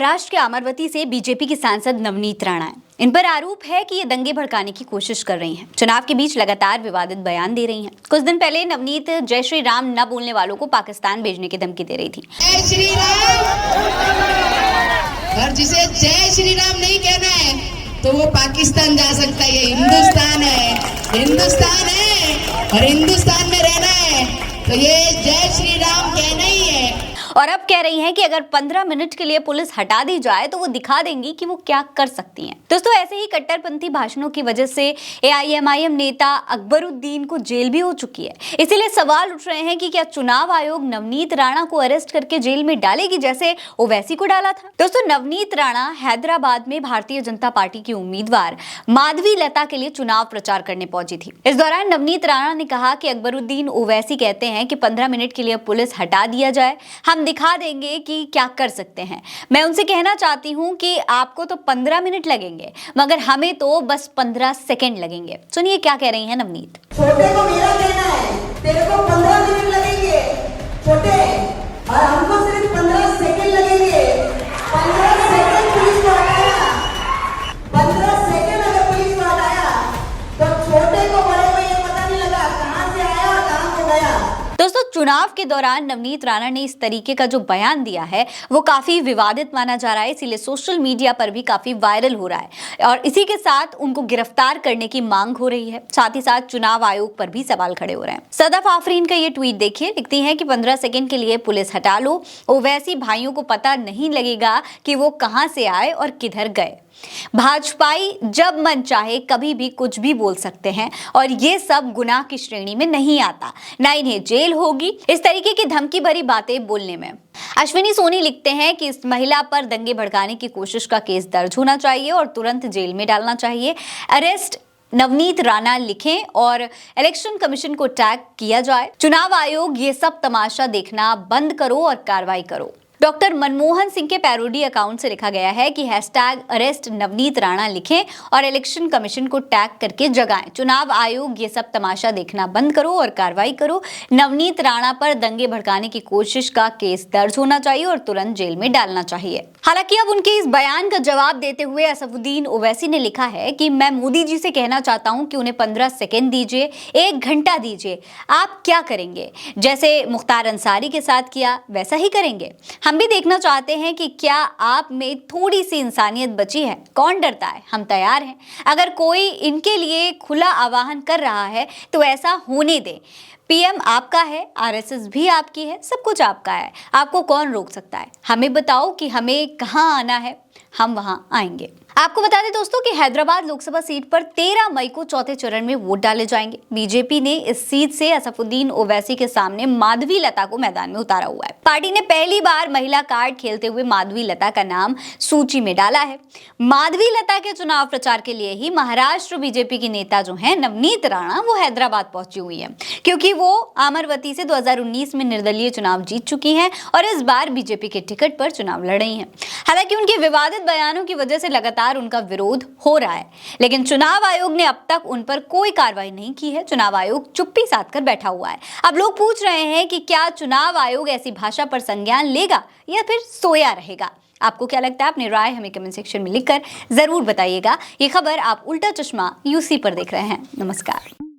महाराष्ट्र के अमरावती से बीजेपी की सांसद नवनीत राणा हैं। इन पर आरोप है कि ये दंगे भड़काने की कोशिश कर रही हैं। चुनाव के बीच लगातार विवादित बयान दे रही हैं। कुछ दिन पहले नवनीत जय श्री राम न बोलने वालों को पाकिस्तान भेजने की धमकी दे रही थी। जय श्री राम, और जिसे जय श्री राम नहीं कहना है तो वो पाकिस्तान जा सकता है। ये हिंदुस्तान है, हिंदुस्तान है और हिंदुस्तान में रहना है तो ये जय श्री राम कहना ही है। और अब कह रही हैं कि अगर 15 मिनट के लिए पुलिस हटा दी जाए तो वो दिखा देंगी कि वो क्या कर सकती हैं। दोस्तों, ऐसे ही कट्टरपंथी भाषणों की वजह से एआईएमआईएम नेता अकबरुद्दीन को जेल भी हो चुकी है। इसीलिए सवाल उठ रहे हैं कि क्या चुनाव आयोग नवनीत राणा को अरेस्ट करके जेल में डालेगी जैसे ओवैसी को डाला था। दोस्तों, नवनीत राणा हैदराबाद में भारतीय जनता पार्टी की उम्मीदवार माधवी लता के लिए चुनाव प्रचार करने पहुंची थी। इस दौरान नवनीत राणा ने कहा कि अकबरुद्दीन ओवैसी कहते हैं कि 15 मिनट के लिए पुलिस हटा दिया जाए, हम दिखा देंगे कि क्या कर सकते हैं। मैं उनसे कहना चाहती हूं कि आपको तो 15 मिनट लगेंगे मगर हमें तो बस 15 सेकंड लगेंगे। सुनिए क्या कह रही हैं नवनीत। छोटे को मेरा कहना है, तेरे को 15 मिनट लगेंगे छोटे, और हमको सिर्फ 15 सेकंड लगेंगे। 15 सेकंड पुलिस को हटाया, 15 सेकंड अगर पुलिस को हटाया तो छोटे को बड़े को ये पता नहीं लगा कहां से आया और कहां को गया। दोस्तों, चुनाव के दौरान नवनीत राणा ने इस तरीके का जो बयान दिया है वो काफी विवादित माना जा रहा है। इसीलिए सोशल मीडिया पर भी काफी वायरल हो रहा है और इसी के साथ उनको गिरफ्तार करने की मांग हो रही है। साथ ही साथ चुनाव आयोग पर भी सवाल खड़े हो रहे हैं। सदफ आफरीन का ये ट्वीट देखिए, लिखती हैं कि 15 सेकंड के लिए पुलिस हटा लो, ओवैसी भाइयों को पता नहीं लगेगा कि वो कहां से आए और किधर गए। भाजपाई जब मन चाहे कभी भी कुछ भी बोल सकते हैं और ये सब गुनाह की श्रेणी में नहीं आता, ना इन्हें जेल होगी इस तरीके की धमकी भरी बातें बोलने में। अश्विनी सोनी लिखते हैं कि इस महिला पर दंगे भड़काने की कोशिश का केस दर्ज होना चाहिए और तुरंत जेल में डालना चाहिए। अरेस्ट नवनीत राणा लिखें और इलेक्शन कमीशन को टैग किया जाए। चुनाव आयोग ये सब तमाशा देखना बंद करो और कार्रवाई करो। डॉक्टर मनमोहन सिंह के पैरोडी अकाउंट से लिखा गया है कि #अरेस्ट नवनीत राणा लिखें और इलेक्शन कमीशन को टैग करके जगाएं। चुनाव आयोग ये सब तमाशा देखना बंद करो और कार्रवाई करो। नवनीत राणा पर दंगे भड़काने की कोशिश का केस दर्ज होना चाहिए और तुरंत जेल में डालना चाहिए। हालांकि अब उनके इस बयान का जवाब देते हुए असफुद्दीन ओवैसी ने लिखा है कि मैं मोदी जी से कहना चाहता हूं कि उन्हें 15 सेकेंड दीजिए, 1 घंटा दीजिए, आप क्या करेंगे? जैसे मुख्तार अंसारी के साथ किया वैसा ही करेंगे। हम भी देखना चाहते हैं कि क्या आप में थोड़ी सी इंसानियत बची है। कौन डरता है? हम तैयार हैं। अगर कोई इनके लिए खुला आह्वान कर रहा है तो ऐसा होने दें। पीएम आपका है, आरएसएस भी आपकी है, सब कुछ आपका है। आपको कौन रोक सकता है? हमें बताओ कि हमें कहां आना है, हम वहां आएंगे। आपको बता दें दोस्तों कि हैदराबाद लोकसभा सीट पर 13 मई को चौथे चरण में वोट डाले जाएंगे। बीजेपी ने इस सीट से असफुद्दीन ओवैसी के सामने माधवी लता को मैदान में उतारा हुआ है। पार्टी ने पहली बार महिला कार्ड खेलते हुए माधवी लता का नाम सूची में डाला है। माधवी लता के चुनाव प्रचार के लिए ही महाराष्ट्र बीजेपी की नेता जो है नवनीत राणा, वो हैदराबाद पहुंची हुई है क्योंकि वो अमरावती से 2019 में निर्दलीय चुनाव जीत चुकी हैं और इस बार बीजेपी के टिकट पर चुनाव लड़ रही हैं। हालांकि उनके विवादित बयानों की वजह से लगातार उनका विरोध हो रहा है, लेकिन चुनाव आयोग ने अब तक उन पर कोई कार्रवाई नहीं की है। चुनाव आयोग चुप्पी साध कर बैठा हुआ है। अब लोग पूछ रहे हैं कि क्या चुनाव आयोग ऐसी भाषा पर संज्ञान लेगा या फिर सोया रहेगा? आपको क्या लगता है? अपनी राय हमें कमेंट सेक्शन में लिखकर जरूर बताइएगा। ये खबर आप उल्टा चश्मा यूसी पर देख रहे हैं। नमस्कार।